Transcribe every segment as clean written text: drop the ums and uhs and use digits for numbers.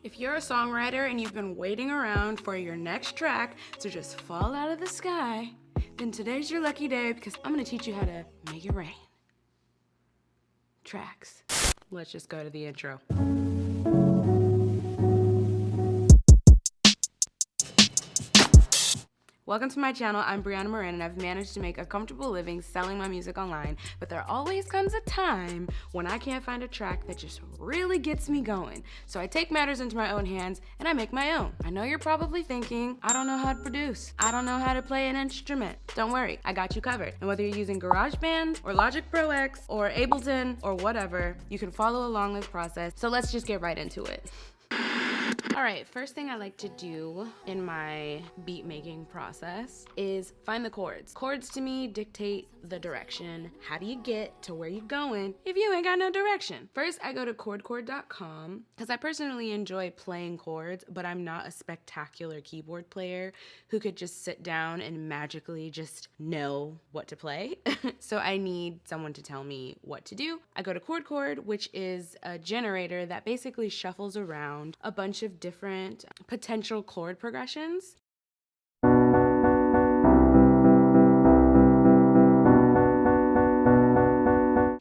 If you're a songwriter and you've been waiting around for your next track to just fall out of the sky, then today's your lucky day because I'm gonna teach you how to make it rain. Tracks. Let's just go to the intro. Welcome to my channel. I'm Breana Marin, and I've managed to make a comfortable living selling my music online, but there always comes a time when I can't find a track that just really gets me going. So I take matters into my own hands and I make my own. I know you're probably thinking, I don't know how to produce. I don't know how to play an instrument. Don't worry, I got you covered. And whether you're using GarageBand or Logic Pro X or Ableton or whatever, you can follow along this process. So let's just get right into it. All right, first thing I like to do in my beat making process is find the chords. Chords to me dictate the direction. How do you get to where you're going if you ain't got no direction? First, I go to chord.com because I personally enjoy playing chords, but I'm not a spectacular keyboard player who could just sit down and magically just know what to play. So I need someone to tell me what to do. I go to chord, which is a generator that basically shuffles around a bunch of different potential chord progressions.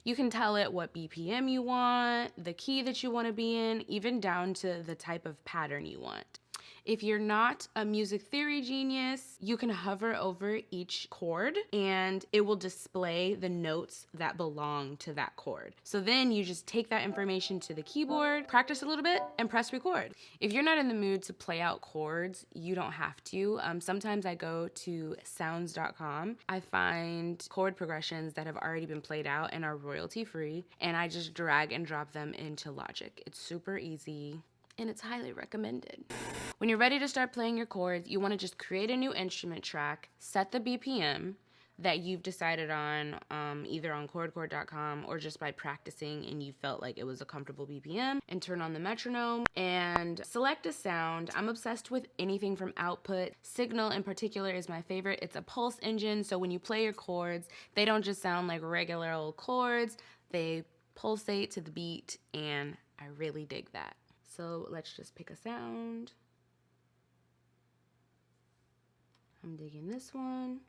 You can tell it what BPM you want, the key that you want to be in, even down to the type of pattern you want. If you're not a music theory genius, you can hover over each chord and it will display the notes that belong to that chord. So then you just take that information to the keyboard, practice a little bit, and press record. If you're not in the mood to play out chords, you don't have to. Sometimes I go to sounds.com. I find chord progressions that have already been played out and are royalty free, and I just drag and drop them into Logic. It's super easy, and it's highly recommended. When you're ready to start playing your chords, you want to just create a new instrument track, set the BPM that you've decided on, either on chord.com or just by practicing and you felt like it was a comfortable BPM, and turn on the metronome and select a sound. I'm obsessed with anything from output. Signal in particular is my favorite. It's a pulse engine, so when you play your chords, they don't just sound like regular old chords, they pulsate to the beat, and I really dig that. So let's just pick a sound. I'm digging this one.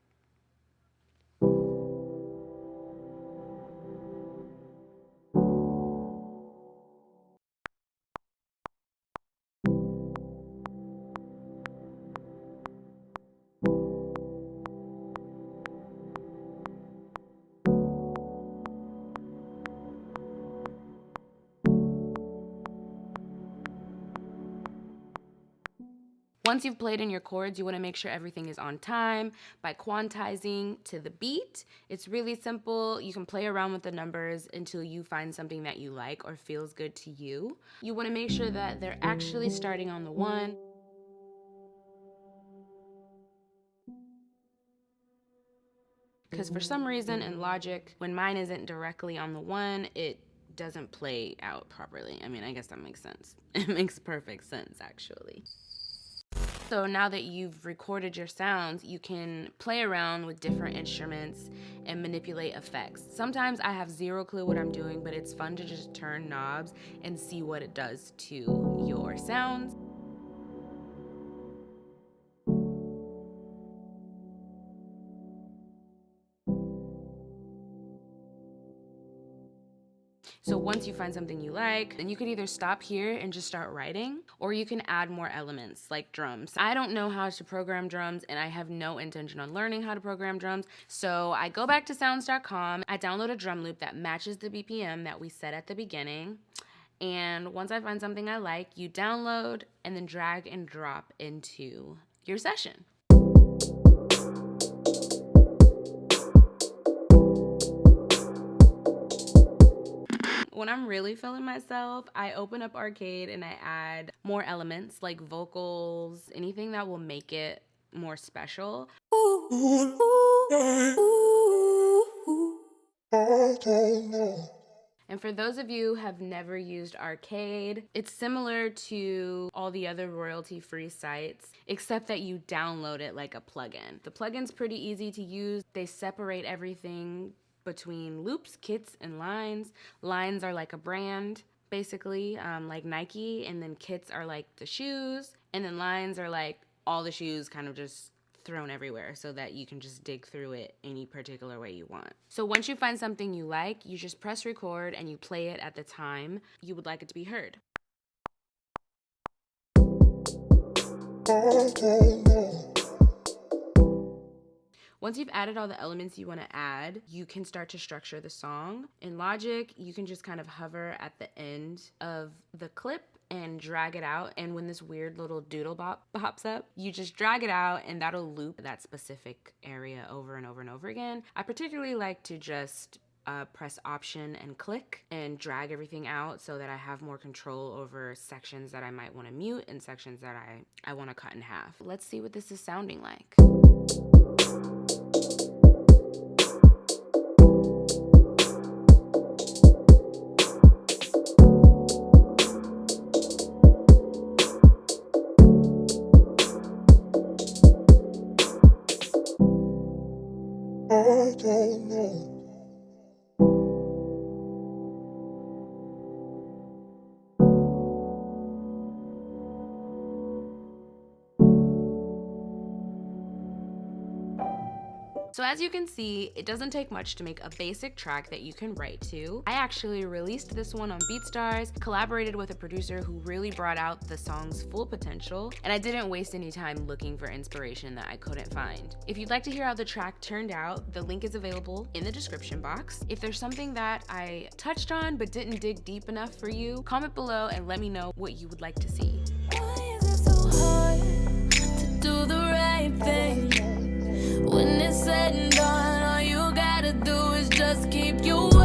Once you've played in your chords, you want to make sure everything is on time by quantizing to the beat. It's really simple. You can play around with the numbers until you find something that you like or feels good to you. You want to make sure that they're actually starting on the one. Because for some reason in Logic, when mine isn't directly on the one, it doesn't play out properly. I mean, I guess that makes sense. It makes perfect sense, actually. So now that you've recorded your sounds, you can play around with different instruments and manipulate effects. Sometimes I have zero clue what I'm doing, but it's fun to just turn knobs and see what it does to your sounds. So once you find something you like, then you could either stop here and just start writing, or you can add more elements like drums. I don't know how to program drums, and I have no intention on learning how to program drums. So I go back to sounds.com, I download a drum loop that matches the BPM that we set at the beginning. And once I find something I like, you download and then drag and drop into your session. When I'm really feeling myself, I open up Arcade and I add more elements like vocals, anything that will make it more special. And for those of you who have never used Arcade, it's similar to all the other royalty-free sites, except that you download it like a plugin. The plugin's pretty easy to use. They separate everything between loops, kits, and lines. Lines are like a brand. basically, like Nike, and then kits are like the shoes, and then lines are like all the shoes kind of just thrown everywhere so that you can just dig through it any particular way you want. So once you find something you like, you just press record and you play it at the time you would like it to be heard. Once you've added all the elements you want to add, you can start to structure the song. In Logic, you can just kind of hover at the end of the clip and drag it out, and when this weird little doodle bop pops up, you just drag it out and that'll loop that specific area over and over and over again. I particularly like to just press Option and click and drag everything out so that I have more control over sections that I might want to mute and sections that I want to cut in half. Let's see what this is sounding like. So as you can see, it doesn't take much to make a basic track that you can write to. I actually released this one on BeatStars, collaborated with a producer who really brought out the song's full potential, and I didn't waste any time looking for inspiration that I couldn't find. If you'd like to hear how the track turned out, the link is available in the description box. If there's something that I touched on but didn't dig deep enough for you, comment below and let me know what you would like to see. Why is it so hard to do the right thing? When it's said and done, all you gotta do is just keep your word.